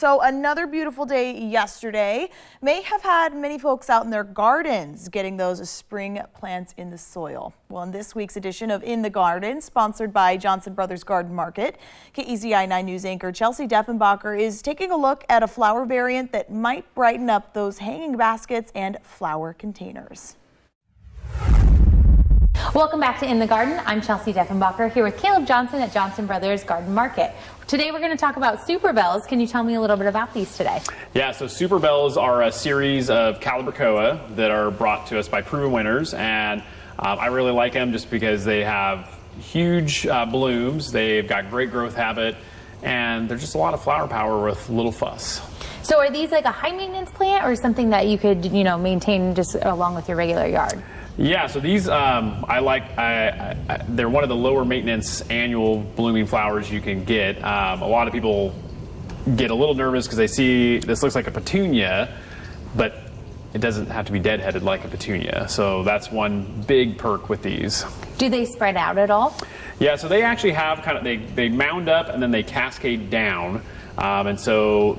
So another beautiful day yesterday may have had many folks out in their gardens getting those spring plants in the soil. Well, in this week's edition of In the Garden, sponsored by Johnson Brothers Garden Market, KEZI 9 News anchor Chelsea Deffenbacher is taking a look at a flower variant that might brighten up those hanging baskets and flower containers. Welcome back to In the Garden. I'm Chelsea Deffenbacher here with Caleb Johnson at Johnson Brothers Garden Market. Today we're going to talk about superbells. Can you tell me a little bit about these today? Yeah, so superbells are a series of calibrachoa that are brought to us by proven winners, and I really like them just because they have huge blooms, they've got great growth habit, and they're just a lot of flower power with little fuss. So are these like a high maintenance plant or something that you could, maintain just along with your regular yard? Yeah, so these they're one of the lower maintenance annual blooming flowers you can get. A lot of people get a little nervous because they see this looks like a petunia, but it doesn't have to be deadheaded like a petunia. So that's one big perk with these. Do they spread out at all? Yeah, so they actually have they mound up and then they cascade down. And so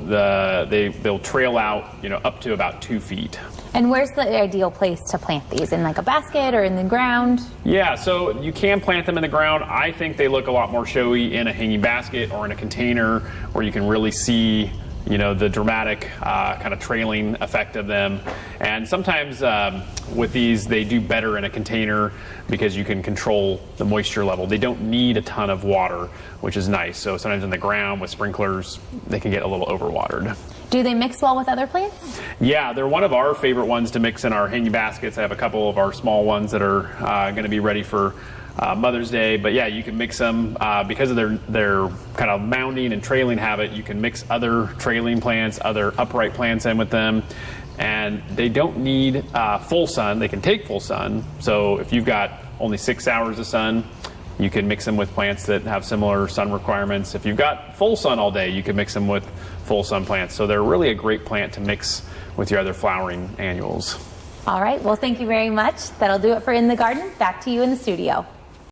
they'll trail out, up to about 2 feet. And where's the ideal place to plant these? In like a basket or in the ground? Yeah, so you can plant them in the ground. I think they look a lot more showy in a hanging basket or in a container where you can really see the dramatic kind of trailing effect of them. And sometimes with these, they do better in a container because you can control the moisture level. They don't need a ton of water, which is nice. So sometimes in the ground with sprinklers, they can get a little overwatered. Do they mix well with other plants? Yeah, they're one of our favorite ones to mix in our hanging baskets. I have a couple of our small ones that are going to be ready for Mother's Day, but yeah, you can mix them because of their kind of mounding and trailing habit. You can mix other trailing plants, other upright plants in with them, and they don't need full sun. They can take full sun. So if you've got only 6 hours of sun, you can mix them with plants that have similar sun requirements. If you've got full sun all day, you can mix them with full sun plants. So they're really a great plant to mix with your other flowering annuals. All right, well, thank you very much. That'll do it for In the Garden. Back to you in the studio.